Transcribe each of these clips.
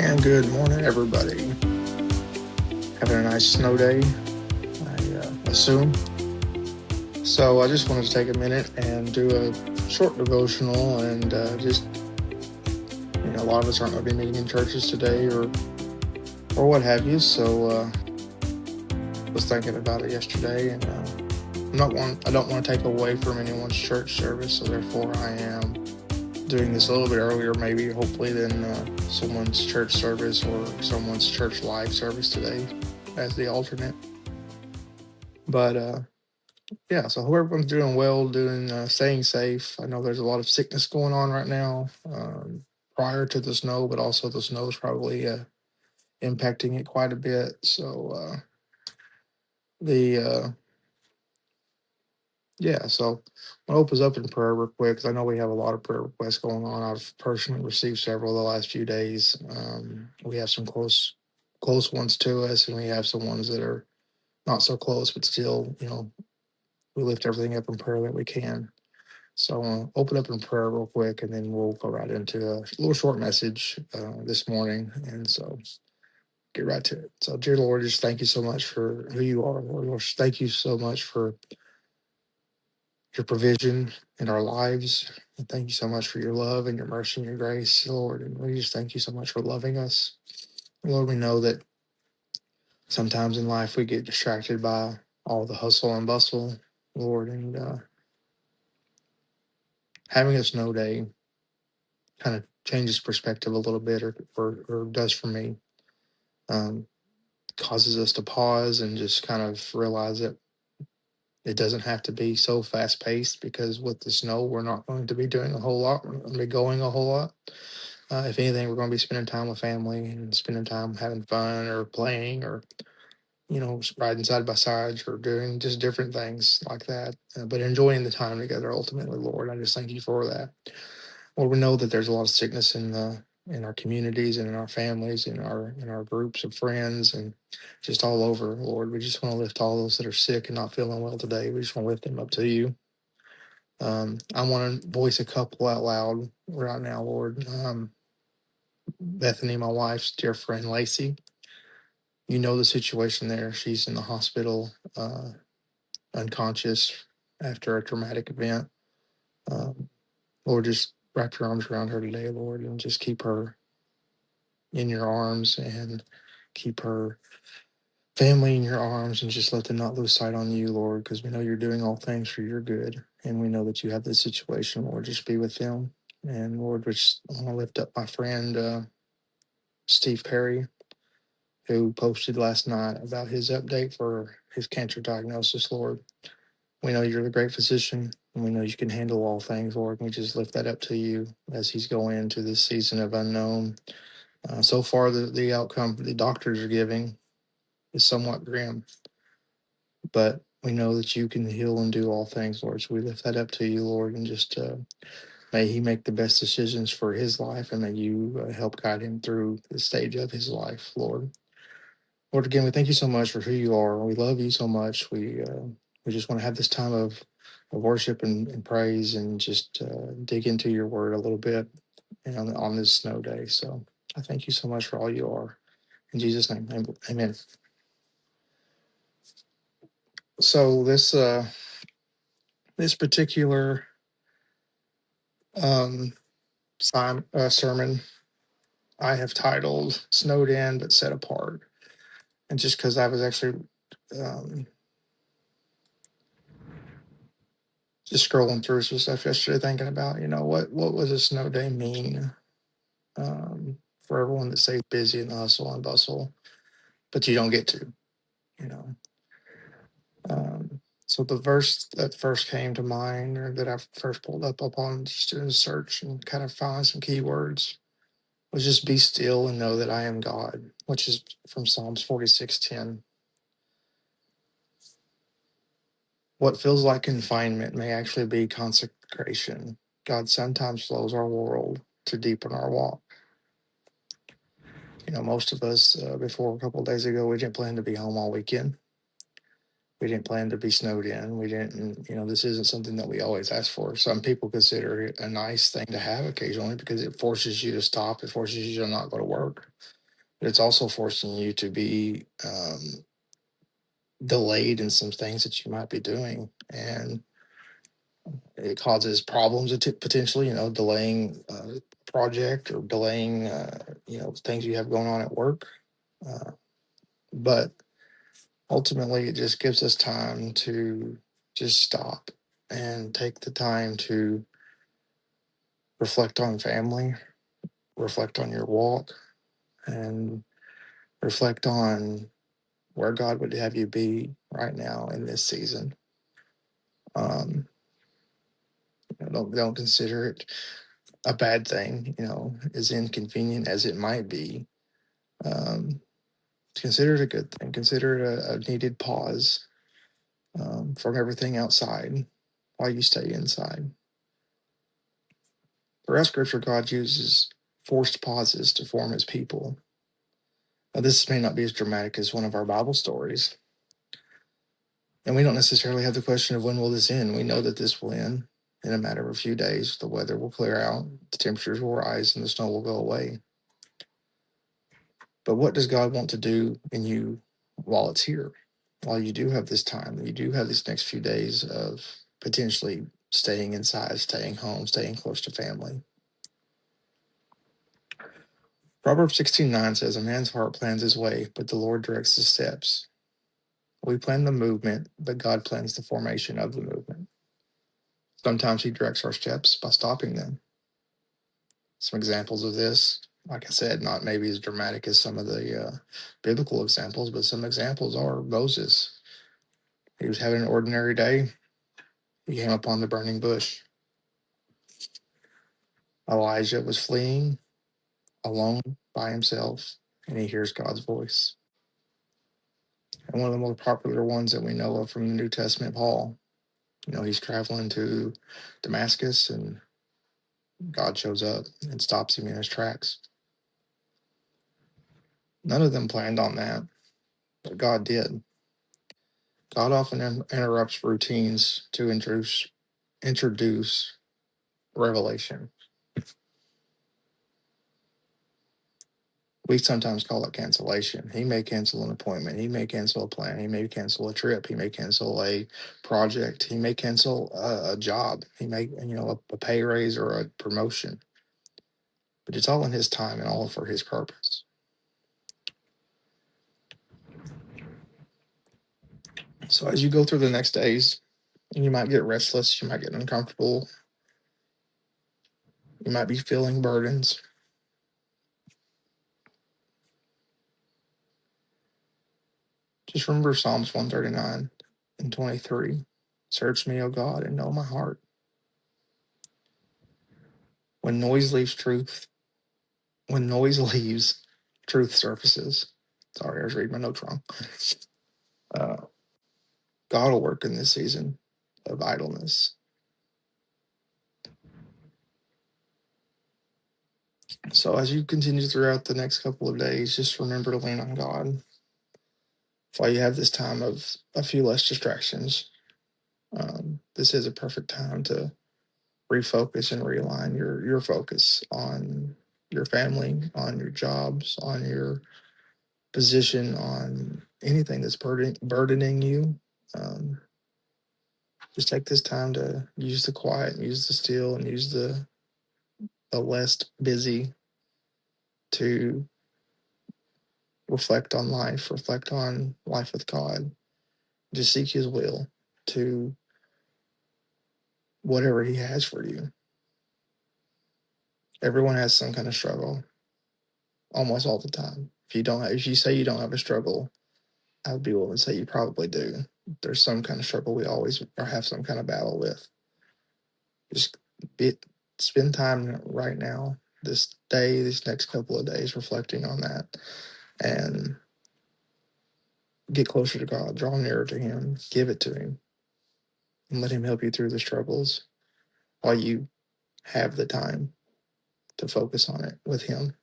And good morning, everybody. Having a nice snow day, I assume. So I just wanted to take a minute and do a short devotional, and a lot of us aren't going to be meeting in churches today, or what have you. So was thinking about it yesterday, and I don't want to take away from anyone's church service, so therefore I am doing this a little bit earlier, maybe hopefully than someone's church service or someone's church live service today as the alternate. But yeah, so hope everyone's doing well, staying safe. I know there's a lot of sickness going on right now, prior to the snow, but also the snow is probably impacting it quite a bit. So the yeah, so I'll open us up in prayer real quick because I know we have a lot of prayer requests going on. I've personally received several the last few days. We have some close ones to us, and we have some ones that are not so close, but still, we lift everything up in prayer that we can. So I'll open up in prayer real quick, and then we'll go right into a little short message this morning. And so get right to it. So, dear Lord, just thank you so much for who you are, Lord. Lord, thank you so much for your provision in our lives. And thank you so much for your love and your mercy and your grace, Lord. And we just thank you so much for loving us. Lord, we know that sometimes in life we get distracted by all the hustle and bustle, Lord, and having a snow day kind of changes perspective a little bit, or does for me. Um, Causes us to pause and just kind of realize that it doesn't have to be so fast paced, because with the snow, we're not going to be doing a whole lot. We're not going to be going a whole lot. If anything, we're going to be spending time with family and spending time having fun or playing, or riding side by sides, or doing just different things like that. But enjoying the time together ultimately, Lord. I just thank you for that. Lord, we know that there's a lot of sickness in our communities and in our families, in our groups of friends, and just all over, Lord. We just want to lift all those that are sick and not feeling well today. We just want to lift them up to you. I want to voice a couple out loud right now, Lord. Bethany, my wife's dear friend Lacey. You know the situation there. She's in the hospital, unconscious after a traumatic event. Um, Lord, just wrap your arms around her today, Lord, and just keep her in your arms, and keep her family in your arms, and just let them not lose sight on you, Lord, because we know you're doing all things for your good. And we know that you have this situation, Lord. Just be with them. And Lord, we just want to lift up my friend, Steve Perry, who posted last night about his update for his cancer diagnosis, Lord. We know you're the great physician, and we know you can handle all things, Lord. We just lift that up to you as he's going into this season of unknown. So far, the outcome the doctors are giving is somewhat grim, but we know that you can heal and do all things, Lord. So we lift that up to you, Lord, and just may he make the best decisions for his life, and may you help guide him through the stage of his life, Lord. Lord, again, we thank you so much for who you are. We love you so much. We just want to have this time of worship and praise, and just dig into your word a little bit, on this snow day. So I thank you so much for all you are. In Jesus' name, amen. So this particular um, sermon I have titled "Snowed In but Set Apart," and just because I was actually um, just scrolling through some stuff yesterday, thinking about what was a snow day mean, for everyone that stays busy in the hustle and bustle, but you don't get to, you know. So the verse that first came to mind, or that I first pulled up upon just in a search and kind of found some keywords, was just be still and know that I am God, which is from Psalms 46:10. What feels like confinement may actually be consecration. God sometimes slows our world to deepen our walk. Most of us, before a couple of days ago, we didn't plan to be home all weekend. We didn't plan to be snowed in. We didn't, this isn't something that we always ask for. Some people consider it a nice thing to have occasionally because it forces you to stop. It forces you to not go to work. but it's also forcing you to be delayed in some things that you might be doing. And it causes problems potentially, delaying a project or delaying, things you have going on at work. But ultimately, it just gives us time to just stop and take the time to reflect on family, reflect on your walk, and reflect on where God would have you be right now in this season. Um, don't consider it a bad thing, as inconvenient as it might be. Um, Consider it a good thing. Consider it a needed pause from everything outside while you stay inside. Throughout Scripture, God uses forced pauses to form his people. Now, this may not be as dramatic as one of our Bible stories, and we don't necessarily have the question of when will this end. We know that this will end in a matter of a few days. The weather will clear out, the temperatures will rise, and the snow will go away. But what does God want to do in you while it's here? While you do have this time, you do have these next few days of potentially staying inside, staying home, staying close to family. Proverbs 16:9 says, "A man's heart plans his way, but the Lord directs his steps." We plan the movement, but God plans the formation of the movement. Sometimes he directs our steps by stopping them. Some examples of this, like I said, not maybe as dramatic as some of the biblical examples, but some examples are Moses. He was having an ordinary day. He came upon the burning bush. Elijah was fleeing alone by himself, and he hears God's voice. And one of the most popular ones that we know of from the New Testament, Paul, he's traveling to Damascus, and God shows up and stops him in his tracks. None of them planned on that, but God did. God often interrupts routines to introduce revelation. We sometimes call it cancellation. He may cancel an appointment. He may cancel a plan. He may cancel a trip. He may cancel a project. He may cancel a job. He may, a pay raise or a promotion. But it's all in his time and all for his purpose. So as you go through the next days, you might get restless. You might get uncomfortable. You might be feeling burdens. Just remember Psalms 139 and 23. Search me, O God, and know my heart. When noise leaves truth, when noise leaves, truth surfaces. Sorry, I was reading my notes wrong. Uh, God will work in this season of idleness. So as you continue throughout the next couple of days, just remember to lean on God. While you have this time of a few less distractions, this is a perfect time to refocus and realign your focus on your family, on your jobs, on your position, on anything that's burdening you. Um, just take this time to use the quiet, and use the still, and use the less busy to reflect on life with God. Just seek His will to whatever He has for you. Everyone has some kind of struggle, almost all the time. If you say you don't have a struggle, I would be willing to say you probably do. There's some kind of struggle we always or have some kind of battle with. Just be, spend time right now, this day, these next couple of days, reflecting on that, and get closer to God, draw nearer to Him, give it to Him, and let Him help you through the struggles while you have the time to focus on it with Him.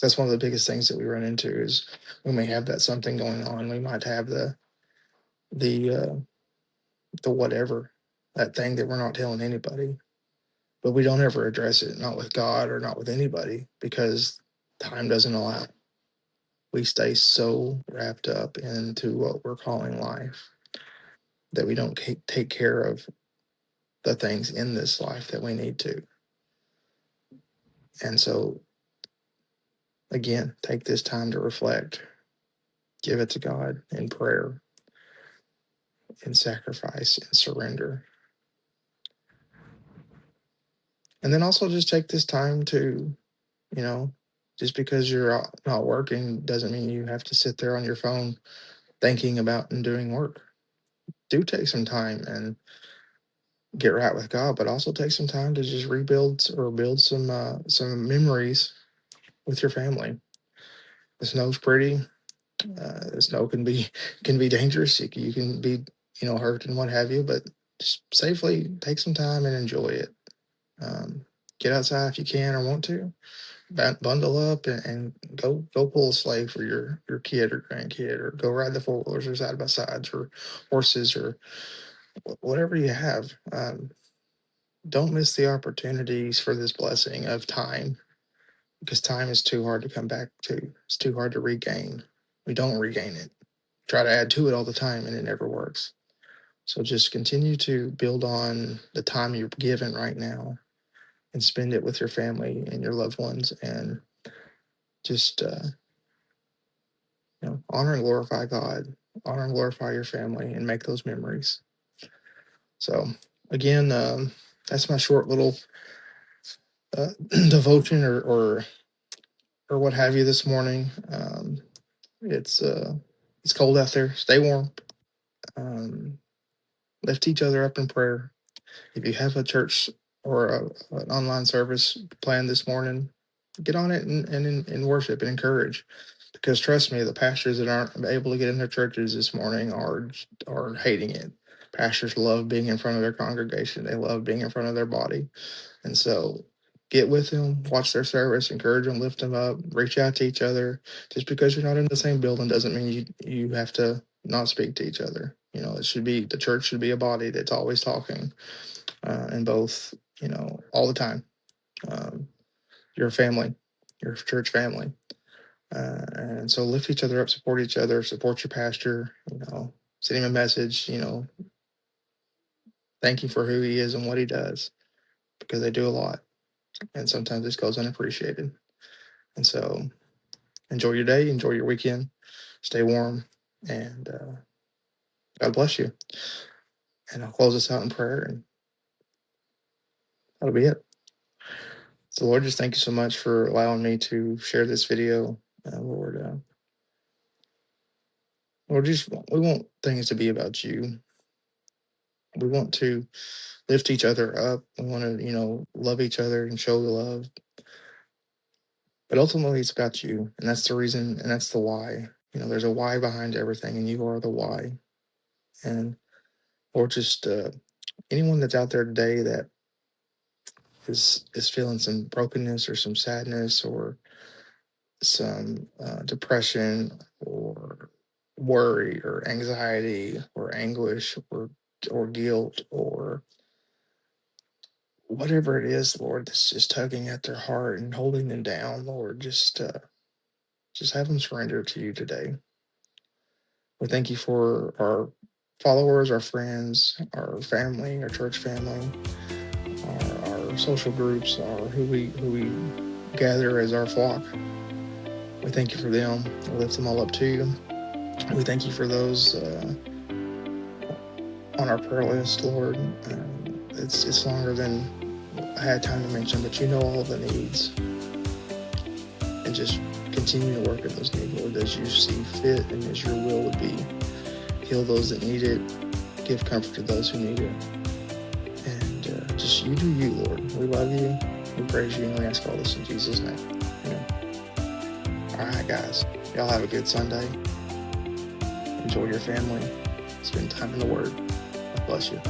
That's one of the biggest things that we run into is we may have that something going on. We might have the whatever, that thing that we're not telling anybody, but we don't ever address it, not with God or not with anybody, because time doesn't allow. we stay so wrapped up into what we're calling life that we don't take care of the things in this life that we need to. And so, again, take this time to reflect, give it to God in prayer, in sacrifice, and surrender. And then also just take this time to, just because you're not working doesn't mean you have to sit there on your phone thinking about and doing work. Do take some time and get right with God, but also take some time to just rebuild or build some memories with your family. The snow's pretty. The snow can be dangerous. You can be hurt and what have you, but just safely take some time and enjoy it. Get outside if you can or want to. Bundle up and go pull a sleigh for your kid or grandkid, or go ride the four wheelers or side by sides or horses or whatever you have. Don't miss the opportunities for this blessing of time, because time is too hard to come back to. It's too hard to regain. We don't regain it. Try to add to it all the time and it never works. So just continue to build on the time you're given right now and spend it with your family and your loved ones, and just honor and glorify God, honor and glorify your family, and make those memories. So again, that's my short little devotion or what have you this morning. It's cold out there. Stay warm. Um, Lift each other up in prayer. If you have a church or an online service planned this morning, get on it and worship and encourage. Because trust me, the pastors that aren't able to get in their churches this morning are hating it. Pastors love being in front of their congregation. They love being in front of their body. And so get with them, watch their service, encourage them, lift them up, reach out to each other. Just because you're not in the same building doesn't mean you have to not speak to each other. The church should be a body that's always talking, and both, all the time. Your family, your church family. And so lift each other up, support each other, support your pastor, send him a message, thank him for who he is and what he does, because they do a lot. And sometimes this goes unappreciated. And so enjoy your day, enjoy your weekend, stay warm, and God bless you. And I'll close this out in prayer, and that'll be it. So Lord, just thank you so much for allowing me to share this video. Lord, we want things to be about you. We want to lift each other up. We want to, love each other and show the love. But ultimately, it's about you. And that's the reason, and that's the why. There's a why behind everything, and you are the why. And, or just anyone that's out there today that is feeling some brokenness or some sadness or some depression or worry or anxiety or anguish or guilt or whatever it is, Lord, that's just tugging at their heart and holding them down, Lord, just have them surrender to you today. We thank you for our followers, our friends, our family, our church family, our social groups, who we gather as our flock. We thank you for them. We lift them all up to you. We thank you for those on our prayer list, Lord. It's longer than I had time to mention, but you know all the needs. And just continue to work in those needs, Lord, as you see fit and as your will would be. Heal those that need it. Give comfort to those who need it. And just you do you, Lord. We love you. We praise you, and we ask all this in Jesus' name. Amen. All right, guys. Y'all have a good Sunday. Enjoy your family. Spend time in the Word. God bless you.